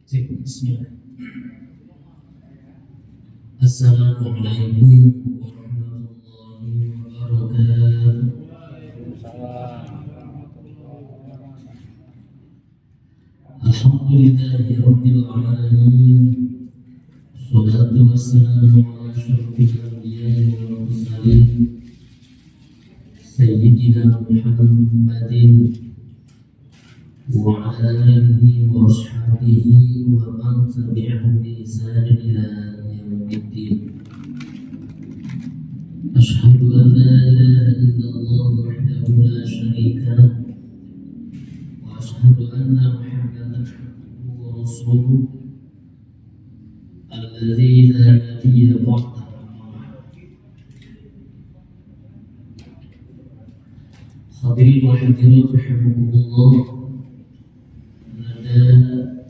Bismillah. Assalamualaikum warahmatullahi wabarakatuh. Alhamdulillahi rabbil alamin. Wassalatu wassalamu ala asyrafil anbiya'i wal mursalin sayyidina Muhammadin wa ala alihi wa ashabihi wa man tabi'ahum bi ihsan ila yaumiddin. Asyhadu an la ilaha illallah wahdahu la syarika lah wa asyhadu anna Muhammadan abduhu wa rasuluh alladzi la nabiyya ba'dahu. Hadirin wa hadirat rahimakumullah.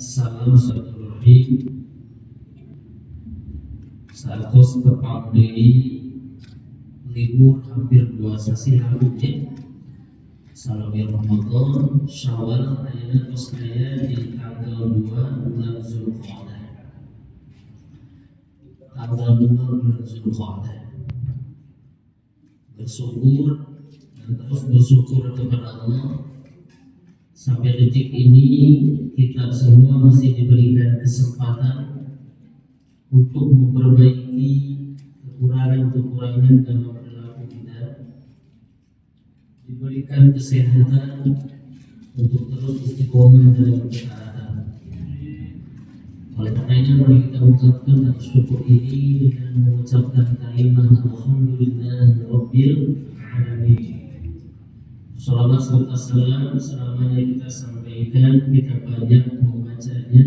Salam silaturahim satos tepat dari libur hampir 2 sasi lalu salam Ramadan Syawal ayat saya di tanggal 2 bulan Zulqa'dah, bersyukur dan terus bersyukur kepada Allah. Sampai detik ini kita semua masih diberikan kesempatan untuk memperbaiki kekurangan-kekurangan dalam perilaku kita, diberikan kesehatan untuk terus istiqomah dalam ketaatan. Oleh karenanya mari kita ucapkan syukur ini dengan mengucapkan kalimat Alhamdulillahirabbil alamin. Salawat serta salam selamanya kita sampaikan, kita banyak membacanya.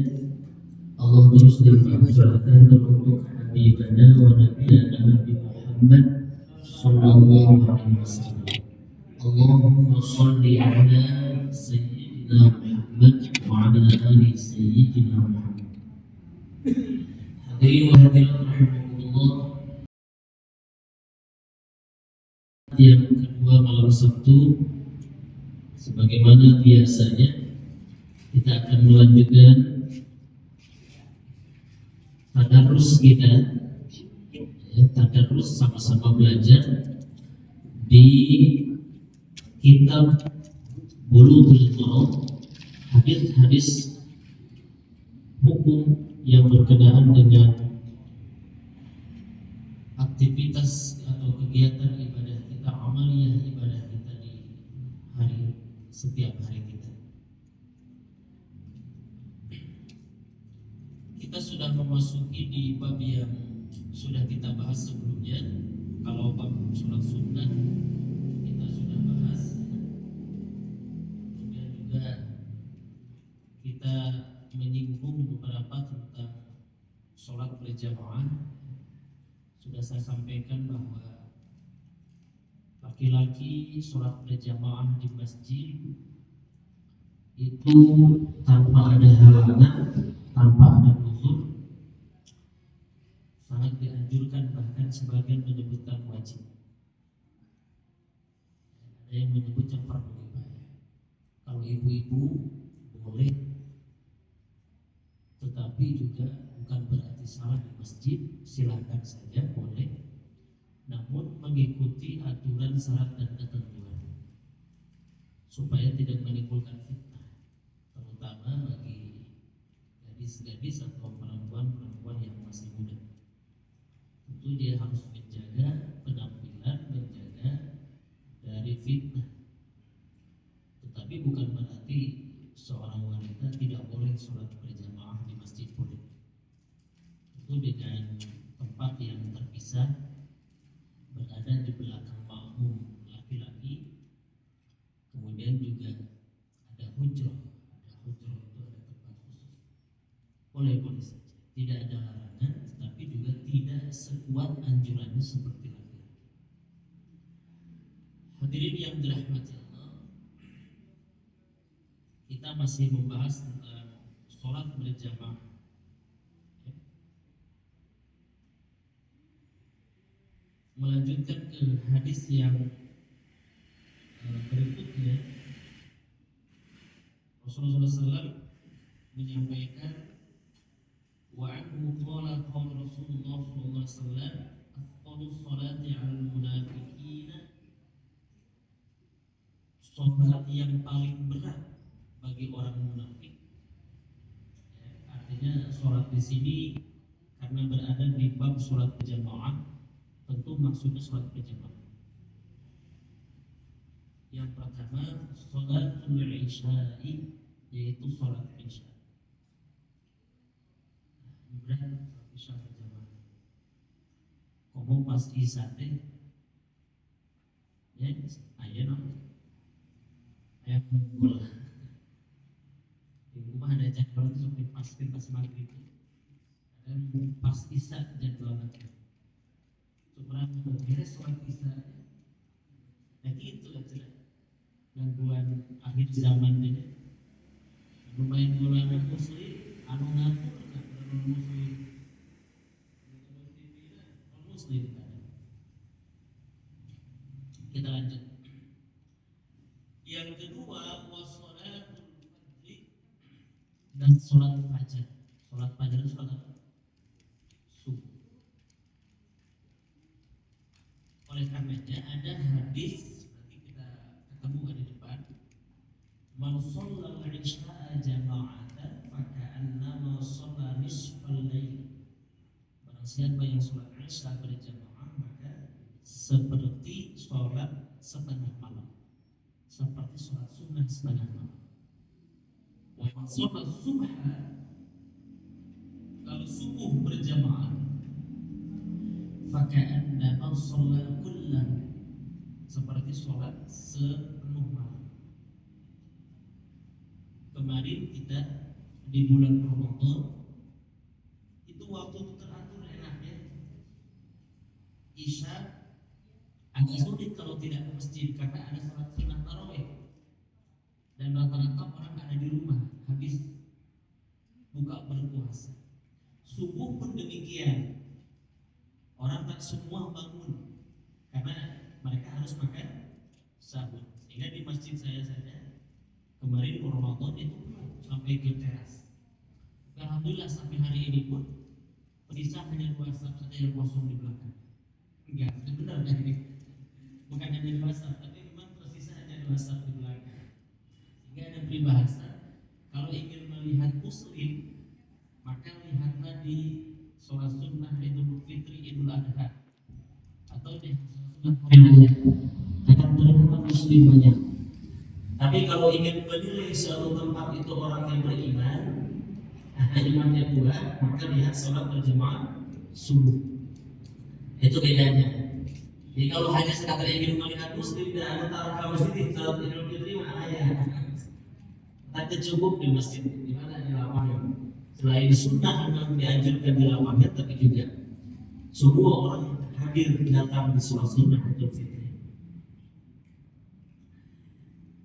Allah terus limpahkan untuk Habibana wa Nabiyana Nabi Muhammad sallallahu alaihi wasallam. Allahumma shalli ala Sayyidina Muhammad wa ala ali Sayyidina Muhammad. Hadirin wa hadirat rahimakumullah. Yang kedua malam Sabtu, sebagaimana biasanya kita akan melanjutkan tadarus kita, tadarus sama-sama belajar di kitab Bulughul Maram, hadis-hadis hukum yang berkenaan dengan aktivitas atau kegiatan ibadah kita, amaliyah ibadah kita di setiap hari kita. Kita sudah memasuki di bab yang sudah kita bahas sebelumnya. Kalau bab sholat sunnah kita sudah bahas, kemudian juga kita menyinggung beberapa tentang sholat berjamaah. Sudah saya sampaikan bahwa laki-laki sholat berjamaah di masjid itu tanpa ada halangan, tanpa ada uzur, sangat dianjurkan, bahkan sebagian menyebutkan wajib. Ada yang menyebutnya fardu kifayah. Kalau ibu-ibu boleh, tetapi juga bukan berarti salah di masjid, silakan saja, boleh. Namun mengikuti aturan syarat dan ketentuan supaya tidak menimbulkan fitnah, terutama bagi gadis-gadis atau perempuan-perempuan yang masih muda. Tentu dia harus menjaga penampilan, menjaga dari fitnah. Tetapi bukan berarti seorang wanita tidak boleh sholat berjamaah di masjid, boleh. Tentu dengan tempat yang terpisah, berada di belakang makmum laki-laki, kemudian juga ada hujrah itu ada tempat khusus. Boleh saja, tidak ada larangan, tetapi juga tidak sekuat anjurannya seperti laki-laki. Hadirin yang dirahmati Allah, kita masih membahas tentang sholat berjamaah. Melanjutkan ke hadis yang berikutnya, Rasulullah SAW menyampaikan Wa anhu qala qala Rasulullah sallallahu alaihi wasallam afdalus salati 'alal munafiqina, salat yang paling berat bagi orang munafik. Ya, artinya salat di sini karena berada di bab salat berjamaah, tentu maksudnya salat berjamaah. Yang pertama salatul isya'i, yaitu salat isya. Berat salat isya berjamaah. Kamu pas isya teh, ya ayah ayah kumpul. Di rumah ada jadwal itu sampai pas maghrib. Dan pas isya jadwalnya. Sebenarnya beres sholat isya. Nah itu aja gangguan akhir zaman ini. Lumayan ulama muslim, anu ngatur non muslim, non muslim. Kita lanjut. Yang kedua wassalatul fajri, dan sholat fajar. Sholat fajar itu sholat apa? Subuh. Oleh karenanya ada hadis, nanti kita ketemu di depan. Man shallal isya'a jama'atan faka'annama shalla nisfal lail. Barang siapa yang sholat isya berjamaah maka seperti sholat setengah malam, seperti sholat sunnah setengah malam. Wa man shalla subha, kalau subuh berjamaah, faka'annama shalla kullahu, seperti sholat sepenuh malam. Kemarin kita di bulan Ramadan itu waktu itu teratur enaknya. Isya agak sulit kalau tidak ke masjid karena ada salat sunnah tarawih dan rata-rata orang ada di rumah habis buka berpuasa. Subuh pun demikian, orang tak semua bangun karena mereka harus makan sahur. Sehingga di masjid saya saja kemarin Ramadan itu sampai ke teras. Alhamdulillah sampai hari ini pun tersisa hanya 2 saf saja yang kosong di belakang. Enggak, benar kan ini? Bukan hanya 2 saf, tapi memang tersisa hanya 2 saf di belakang. Sehingga ada peribahasa, kalau ingin melihat muslim, maka lihatlah di sholat sunnah Idul Fitri, Idul Adha, atau di sholat sunnah hari raya. Akan terlihat muslim banyak. Tapi kalau ingin menilai suatu tempat itu orang yang beriman, imannya kuat, maka lihat sholat berjamaah subuh. Itu bedanya. Jadi kalau hanya sekadar ingin melihat muslim dan antara kaum muslim sholat Idul Fitri mana ya? Tapi cukup di masjid, di mana di lapangan. Selain sunnah memang dianjurkan di lapangan, tapi juga semua orang hadir datang di sholat sunnah Idul Fitri.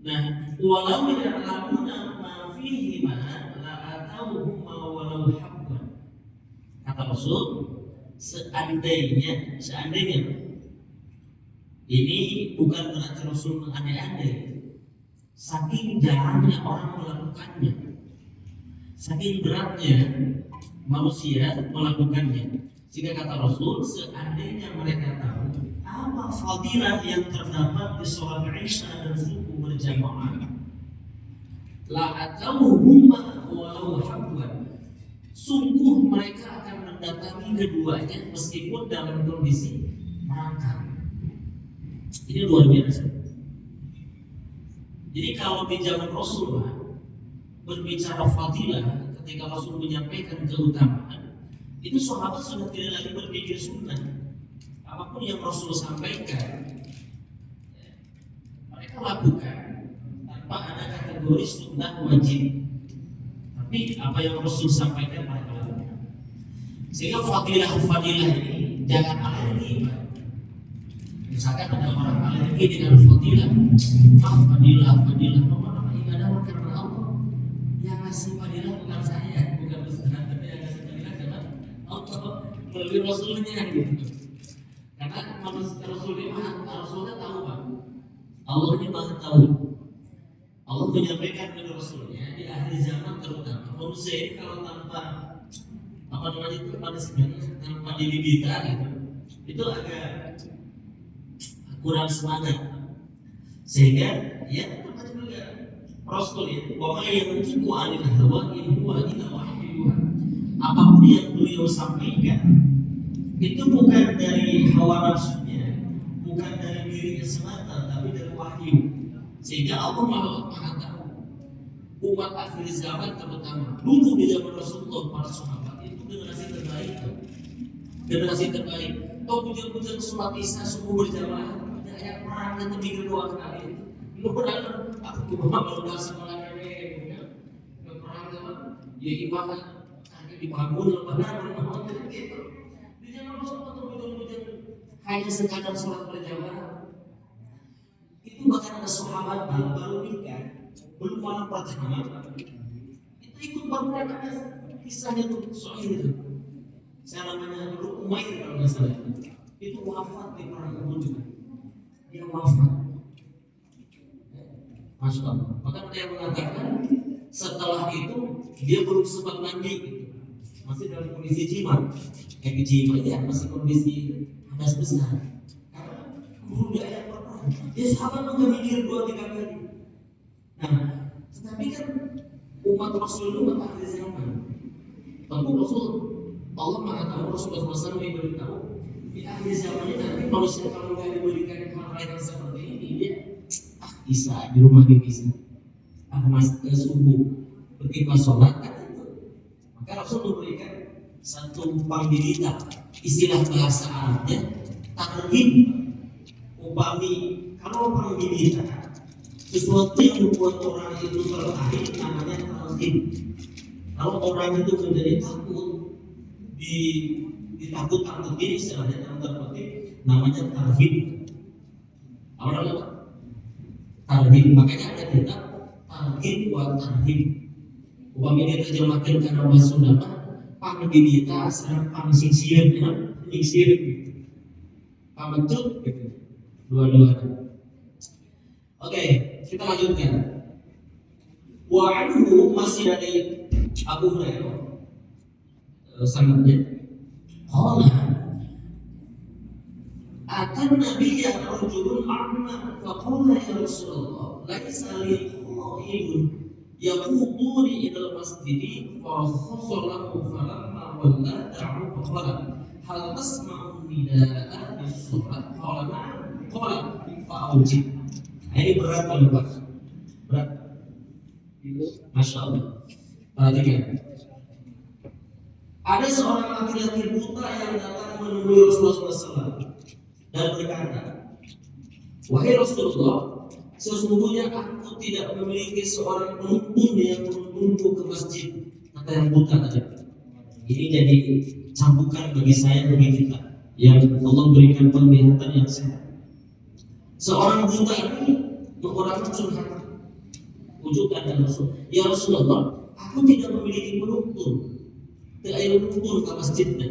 Nah, walau ya'lamuna ma fihi ma la atauhum ma walau habban. Kata Rasul, seandainya ini bukan berarti Rasul mengandai-andai. Saking jarangnya orang melakukannya, saking beratnya manusia melakukannya, sehingga kata Rasul, seandainya mereka tahu apa fadilah yang terdapat di sholat isya dan subuh berjamaah, la atauhum walau habwan, sungguh mereka akan mendatangi keduanya meskipun dalam kondisi merangkak. Ini luar biasa. Jadi kalau di zaman Rasulullah berbicara fadilah, ketika Rasul menyampaikan keutamaan, itu sahabat sudah tidak lagi berpikir sunnah. Apapun yang Rasul sampaikan, mereka lakukan tanpa ada kategori sunnah wajib. Tapi apa yang Rasul sampaikan mereka lakukan. Sehingga fadilah ini jangan alergi. Misalkan ada orang alergi dengan fadilah, fadilah, nama ibadah karena Allah. Yang ngasih fadilah bukan saya, bukan Ustaz, tapi yang ngasih fadilah adalah Allah melalui Rasulnya gitu. Karena Rasulnya tahu Pak, Allah ini maha tahu. Allah menyampaikan kepada Rasulnya di akhir zaman terutama manusia ini kalau tanpa apa namanya itu pada sebenarnya pada didita gitu, itu agak kurang semangat, sehingga ya namanya juga Rasul ya, wa yang yantiqu anil hawa in huwa illa wahyu, apapun yang beliau sampaikan itu bukan dari hawa nafsunya, bukan dari dirinya semata, tapi dari wahyu. Sehingga Allah Maha tahu umat akhir zaman, terutama dulu di zaman Rasulullah, para sahabat itu generasi terbaik, generasi terbaik. Kau puja-puja sholat isya subuh berjamaah, ada ayat perang dan tiga dua kali. Lu pernah aku baru dah sekolah ini, perang sama ya ibadah hanya dibangun lebaran gitu. Di zaman Rasulullah puja-puja hanya sekadar sholat berjamaah. Itu bahkan ada sahabat baru nikah, belum malam pertama, itu ikut bangunan, ada kisahnya tuh soal itu. Saya namanya dulu Umair kalau nggak salah, itu wafat di perang Uhud juga. Dia wafat, Masya Allah. Bahkan ada yang mengatakan setelah itu dia belum sempat mandi, gitu. Masih dalam kondisi jima, jima ya masih kondisi hadas besar. Karena guru dia yang pertama, dia sahabat nggak mikir 2-3 kali. Nah, tetapi kan umat Rasul itu umat akhir zaman. Tentu Rasul, Allah Maha tahu, Rasulullah SAW memberitahu di akhir zaman ini nanti manusia kalau nggak diberikan hal yang seperti ini, dia bisa di rumah dia bisa masuk ke subuh ketika sholat kan itu. Maka Rasul memberikan satu panggilan, istilah bahasa Arabnya tarhib. Upami kalau panggilan sesuatu yang membuat orang itu tertarik namanya tarhib. Kalau orang itu menjadi takut, ditakut-takutin istilahnya dalam terpetik, namanya tarhib. Orang apa? Tarhib. Makanya ada kitab tarhib wa tarhib. Upamanya diterjemahkan karena bahasa Sunda, pangdidita serang pangsingsian, singsian gitu. Pamecut gitu. Dua-duanya. Oke, kita lanjutkan. Wa anhu masih dari Abu Hurairah sanadnya. Qala atan nabiyya rajulun a'ma faqala ya Rasulullah laisa li qa'imun yaquduni ila al-masjid fa khasalahu falamma walla da'u faqala hal tasma'u nida'a bis-salat qala na'am qala fa'ujib. Ini berat kalau Pak. Berat. Masya Allah. Perhatikan. Ada seorang laki-laki buta yang datang menemui Rasulullah SAW dan berkata, wahai Rasulullah, sesungguhnya aku tidak memiliki seorang penuntun yang menuntunku ke masjid. Kata yang buta tadi. Ini jadi cambukan bagi saya, bagi kita yang Allah berikan penglihatan yang sehat. Seorang buta ini orang curhat, wujudkan dan Rasul. Ya Rasulullah, aku tidak memiliki penuntun, tidak ada penuntun ke masjidnya.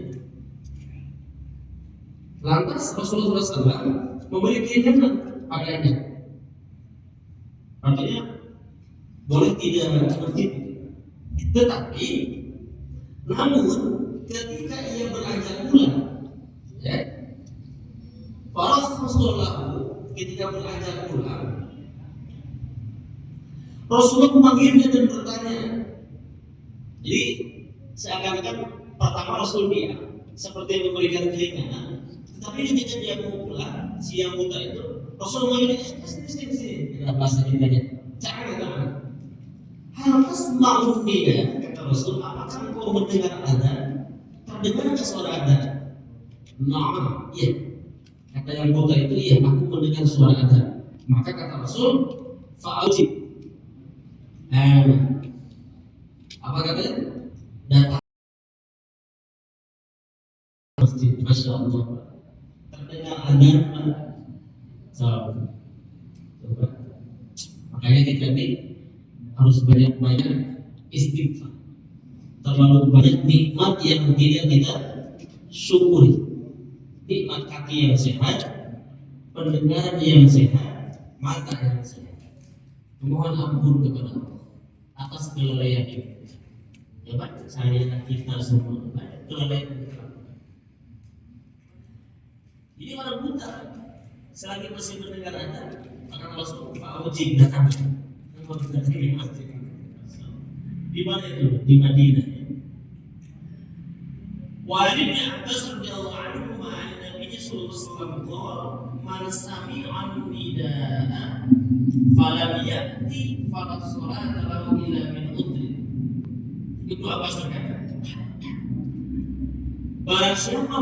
Lantas Rasulullah SAW memberi keinginan padanya. Artinya boleh tidak ke masjid, tetapi namun ketika ia beranjak pulang, ya, para Rasulullah ketika beranjak pulang, Rasulullah memanggilnya dan bertanya. Jadi seakan-akan pertama Rasul dia seperti memberikan keinginan, tetapi ketika dia mau pulang, si yang buta itu Rasul memanggilnya, sini. Kita bahasa kitanya, jangan. Hal tasma'u nida, kata Rasul, apakah engkau mendengar adzan? Terdengar ke suara adzan? Na'am, iya. Kata yang buta itu, iya, aku mendengar suara adzan. Maka kata Rasul, fa'ujib. Apa katanya? Datang masjid, Masya Allah. Terdengar adzan, salam. Makanya kita ini harus banyak-banyak istighfar. Terlalu banyak nikmat yang tidak kita syukuri. Nikmat kaki yang sehat, pendengaran yang sehat, mata yang sehat. Mohon ampun kepada Allah atas kelalaian ini. Ya Pak, saya kita semua banyak kelalaian. Ini orang buta, selagi masih mendengar adzan, maka langsung Pak Ojek datang. Di mana itu? Di Madinah. Wa Ibnu Abbas radhiyallahu anhu ma'an Nabi sallallahu alaihi wasallam qala man sami'a nidaa falam ya'ti faqad salata lahu illa min udri. Ibnu Abbas berkata, barang siapa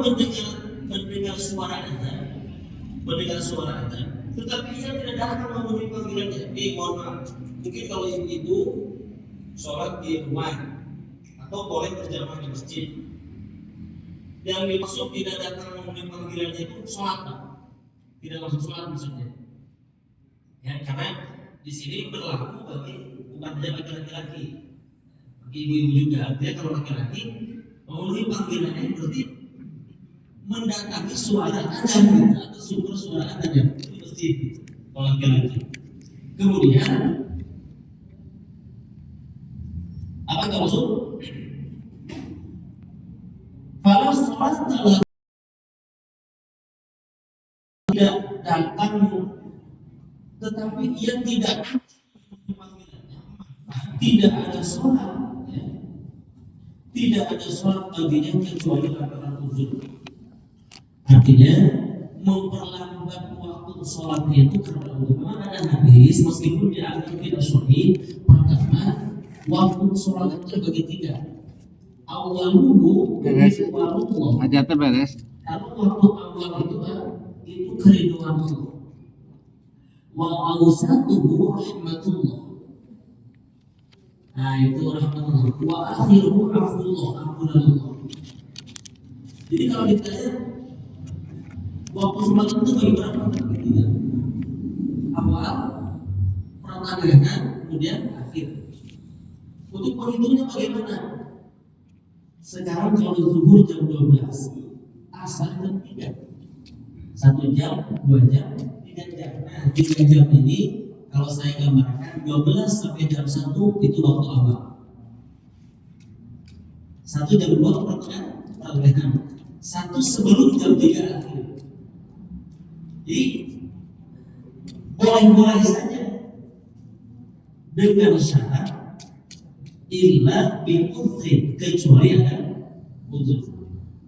mendengar suara adzan, tetapi ia tidak datang memenuhi panggilannya. Mohon maaf, mungkin kalau ibu sholat di rumah atau boleh berjamaah di masjid, yang dimaksud tidak datang memenuhi panggilannya itu sholat, tidak masuk sholat maksudnya. Ya, karena di sini berlaku bagi bukan hanya bagi laki-laki, bagi ibu-ibu juga. Artinya kalau laki-laki memenuhi panggilannya berarti mendatangi suara adzan atau sumber suara adzan di masjid kalau laki-laki. Kemudian apa itu maksud? Kalau sholat tidak datang, tetapi ia tidak ada sholat, ya. Tidak ada sholat baginya kecuali rakaat uzur. Artinya memperlambat waktu sholat itu karena ulama ada hadis meskipun dianggap tidak sahih. Pertama, waktu sholat itu terbagi tiga. Awaluhu ridwanullah. Aja terberes. Kalau waktu awal itu keriduan Allah. Wa awsatuhu rahmatullah. Nah itu rahmatullah. Wa akhiruhu afullah, ampunanullah. Jadi kalau ditanya waktu sholat itu bagi berapa? Tiga. Awal, pertengahan, kemudian akhir. Untuk perhitungnya bagaimana? Sekarang kalau zuhur jam 12, asar jam 3, 1 jam, 2 jam, 3 jam. Nah, 3 jam ini kalau saya gambarkan 12 sampai jam 1 itu waktu awal. 1 jam 2 pertengahan. 1 sebelum jam 3 akhir. Jadi boleh-boleh saja dengan syarat illa bil udhri, kecuali ada udhur.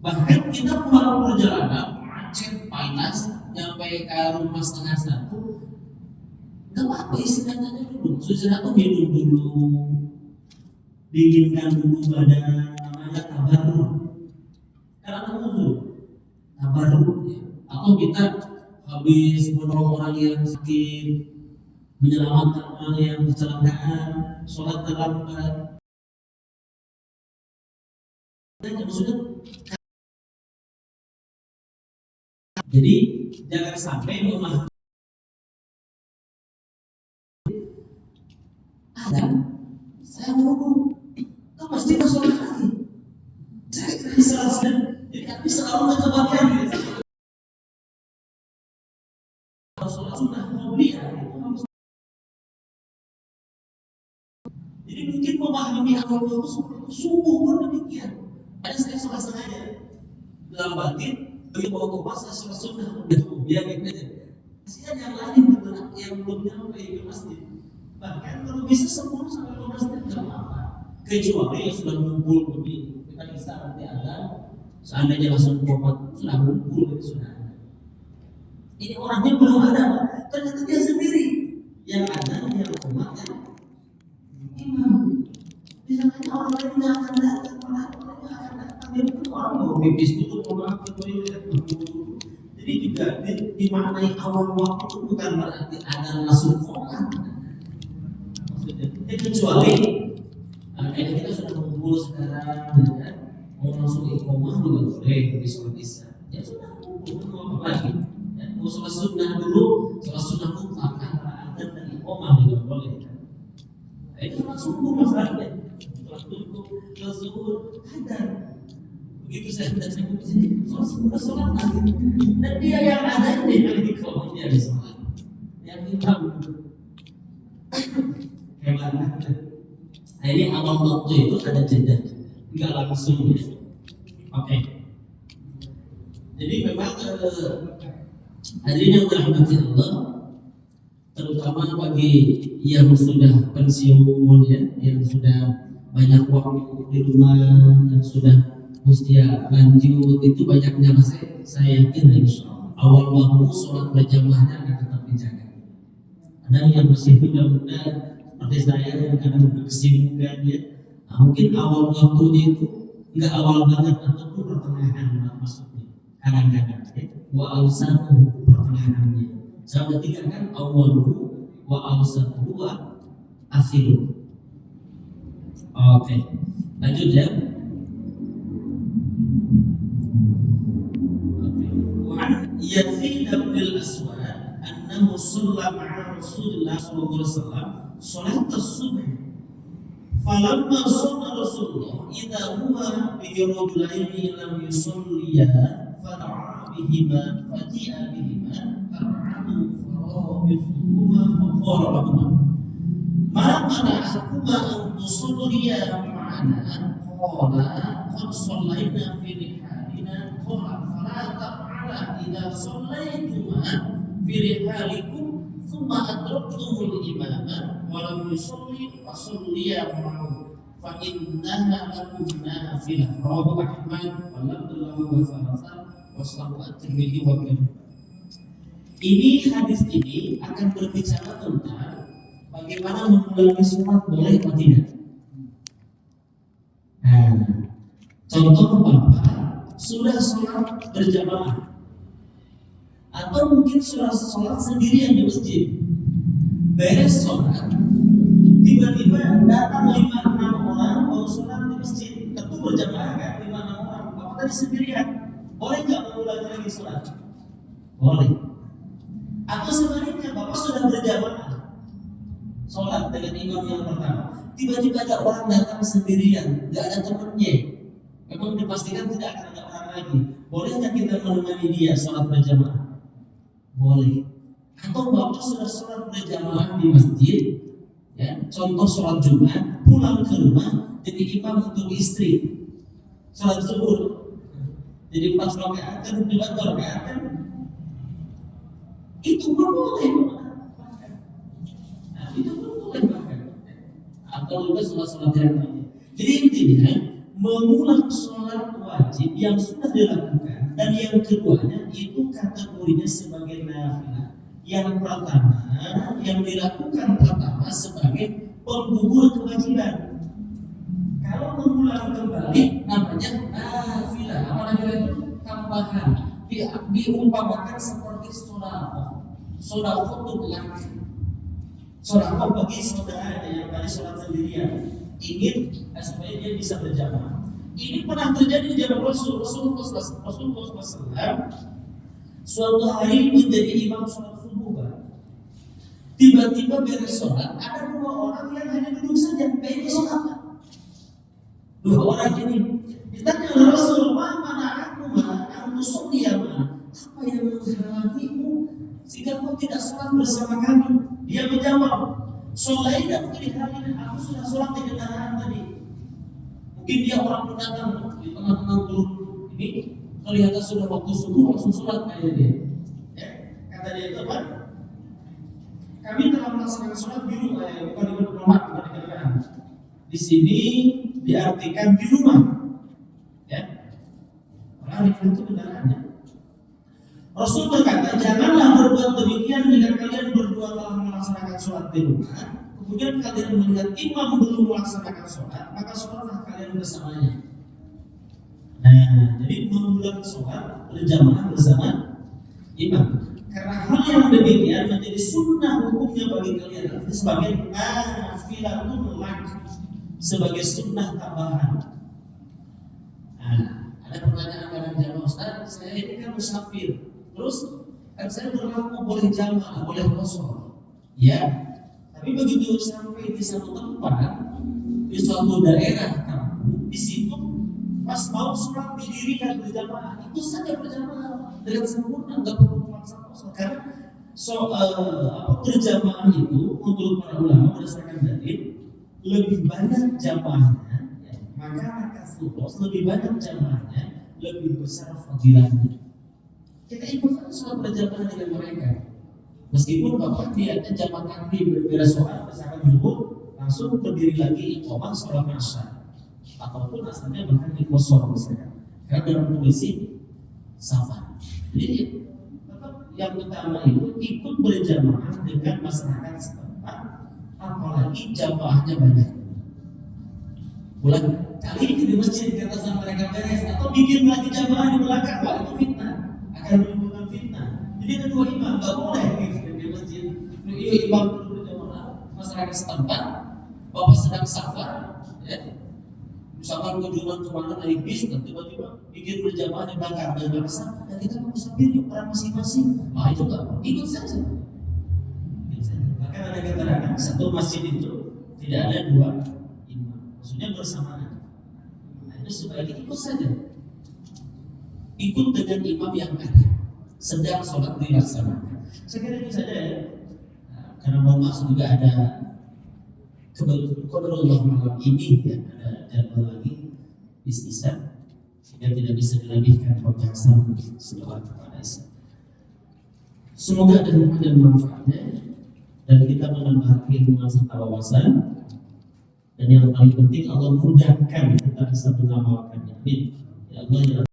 Bahkan kita pulang perjalanan macet panas sampai ke rumah setengah 1, nggak apa-apa istirahatnya dulu. Istirahat tuh minum dulu, dinginkan dulu badan, namanya tabarruk. Karena ada udhur, tabarruk ya. Atau kita habis menolong orang yang sakit, menyelamatkan orang yang kecelakaan, sholat terlambat. Jadi jangan sampai memahami ada saya mau ke masjid sholat lagi. Saya bisa jadi kami selalu kebagian sholat sunnah qabliyah. Jadi mungkin memahami awal waktu subuh pun demikian. Ada saya sholat sengaja dalam batin, begitu bawa ke pasar sholat sunnah udah biar gitu aja. Kasihan yang lain yang belum nyampe ke masjid. Bahkan kalau bisa 10 sampai 15 menit nggak apa-apa. Kecuali yang sudah ngumpul begini, kita bisa nanti ada seandainya langsung komat sudah ngumpul itu sudah. Ini orangnya belum ada, ternyata dia sendiri yang ada yang komat yang imam. Misalnya orang lain nggak akan datang, orang akan datang. Jadi orang mau pipis tutup, mau makan ke toilet. Jadi juga dimaknai awal waktu itu bukan berarti ada langsung komat. Kecuali kayaknya kita sudah mengumpul sekarang, kan? Mau langsung iqomah juga boleh di sholat isya. Ya sudah kumpul apa lagi? Mau sholat sunnah dulu, sholat sunnah mutlak antara adzan dan iqomah juga boleh. Itu langsung kumpul masalahnya. Sholat zuhur adzan. Begitu saya datang ke sini, sholat lagi. Dan dia yang ada ini yang iqomahnya di sholat, yang imam. Hebat. Nah ini awal waktu itu ada jeda. nggak langsung ya. Oke. Jadi memang hadirin yang dirahmati Allah, terutama bagi yang sudah pensiun ya, yang sudah banyak waktu di rumah, yang sudah usia lanjut, itu banyaknya saya yakin insya Allah awal waktu sholat berjamaahnya akan tetap dijaga. Ada yang masih muda-muda seperti saya yang kadang kesibukan ya, mungkin awal waktunya itu nggak awal banget ataupun pertengahan maksudnya kadang-kadang ya. Wa awsatu pertengahannya. Sama tiga kan awal wa awsatu wa akhiru. Oke, lanjut ya. Yazid bin al-Aswad annahu shalla ma'a Rasulillah sallallahu alaihi wasallam salat as-subh. Falamma shalla Rasulullah idza huwa bi rajulaini lam yusalliya fada'a bihima faji'a bihima far'adu farabihuma faqala lahuma ma mana'akuma an tusalliya ma'ana qala qad sallayna fi rihalina qala fala ta'ala idza sallaytuma fi rihalikum thumma adraktumul imama wa lam yusalli fasalliya ma'ahu fa innaha lakum nafilah. Rawahu Ahmad wa labdullahu wa salasa wa sahabu at-Tirmidzi wa ghairuh. Ini hadis ini akan berbicara tentang bagaimana mengulangi sholat boleh atau tidak. Nah, contoh Bapak sudah sholat berjamaah atau mungkin sudah sholat sendirian di masjid, beres sholat tiba-tiba datang 5-6 orang mau sholat di masjid, tentu berjamaah kan 5-6 orang, Bapak tadi sendirian, boleh nggak mengulangi lagi sholat? Boleh. Atau sebaliknya Bapak sudah berjamaah sholat dengan imam yang pertama, tiba-tiba ada orang datang sendirian, nggak ada temannya, memang dipastikan tidak akan ada orang lagi, boleh nggak kita menemani dia sholat berjamaah? Boleh. Atau Bapak sudah sholat berjamaah di masjid, ya, contoh sholat Jumat, pulang ke rumah jadi imam untuk istri, sholat zuhur, jadi 4 rakaat kan 2 rakaat kan, itu pun boleh. Nah, itu pun boleh bahkan. Atau juga sholat-sholat yang lainnya. Jadi intinya mengulang sholat wajib yang sudah dilakukan dan yang keduanya itu kategorinya sebagai nafilah. Yang pertama yang dilakukan pertama sebagai penggugur kewajiban. Kalau mengulang kembali namanya nafilah. Apa nafilah itu? Tambahan. Diumpamakan seperti sodako untuk laki, sodako bagi saudaranya yang tadi sholat sendirian ingin supaya dia bisa berjamaah. Ini pernah terjadi di zaman Rasulullah SAW. Suatu hari menjadi imam sholat subuh, tiba-tiba beres sholat ada 2 orang yang hanya duduk saja, kayaknya sholat. 2 orang ini ditanya oleh Rasulullah, mana aku apa yang menghalangimu sehingga kau tidak sholat bersama kami? Dia menjawab, sholaina fi rihalina, aku sudah sholat di kendaraan tadi. Mungkin dia orang pendatang di tengah-tengah turun ini, kelihatan sudah waktu subuh langsung sholat kayak dia. Ya, kata dia itu apa? Kami telah melaksanakan sholat di rumah, bukan di rumah, bukan di kendaraan. Di sini diartikan di rumah, ya. Orang itu kendaraannya. Rasul berkata, janganlah berbuat demikian jika kalian berdua telah melaksanakan sholat di rumah, kemudian kalian melihat imam belum melaksanakan sholat, maka sholatlah kalian bersamanya. Nah, jadi mengulang sholat berjamaah bersama imam. Karena hal yang demikian menjadi sunnah hukumnya bagi kalian, sebagai nafilatun lak, sebagai sunnah tambahan. Nah, ada pertanyaan kadang jamaah, Ustaz, saya ini kan musafir. Terus kan saya berlaku boleh jamaah, boleh kosong, ya. Tapi begitu sampai di satu tempat, di suatu daerah kampung, di situ pas mau sholat didirikan berjamaah, itu saja berjamaah dengan sempurna, nggak perlu memaksa kosong. Karena berjamaah itu menurut para ulama berdasarkan dalil lebih banyak jamaahnya, ya, maka rakaat full lebih banyak jamaahnya, lebih besar fadilahnya. Kita ikut sholat berjamaah dengan mereka. Meskipun bapak lihatnya jamaah takbir berbeda sholat misalkan zuhur langsung berdiri lagi iqamah sholat asar, ataupun asalnya bahkan di kosor misalnya, karena dalam kondisi safar. Jadi tetap yang utama itu ikut berjamaah dengan masyarakat setempat, apalagi jamaahnya banyak. Bulan kali ini di masjid kata sama mereka beres atau bikin lagi jamaah di belakang, wah itu fitnah, akan menimbulkan fitnah. Jadi kedua imam nggak boleh di masjid. Iya imam dulu berjamaah masyarakat setempat, bapak sedang safar, ya. Misalkan kunjungan kemana naik bis, dan tiba-tiba bikin berjamaah di belakang dan merasa, dan kita mau musafir yuk orang masing-masing. Nah itu nggak ikut saja. Bahkan ada keterangan satu masjid itu tidak ada dua imam, maksudnya bersamaan. Nah itu sebaiknya ikut saja, ikut dengan imam yang ada sedang sholat dilaksanakan. Saya kira itu saja ya. Nah, karena mohon maaf juga ada kebetulan malam ini ya, ada jadwal lagi istisna sehingga tidak bisa dilebihkan pembahasan setelah kepada Isya. Semoga ada hikmah dan manfaatnya dan kita menambah ilmu serta wawasan, dan yang paling penting Allah mudahkan kita bisa mengamalkannya. Amin. Ya Allah ya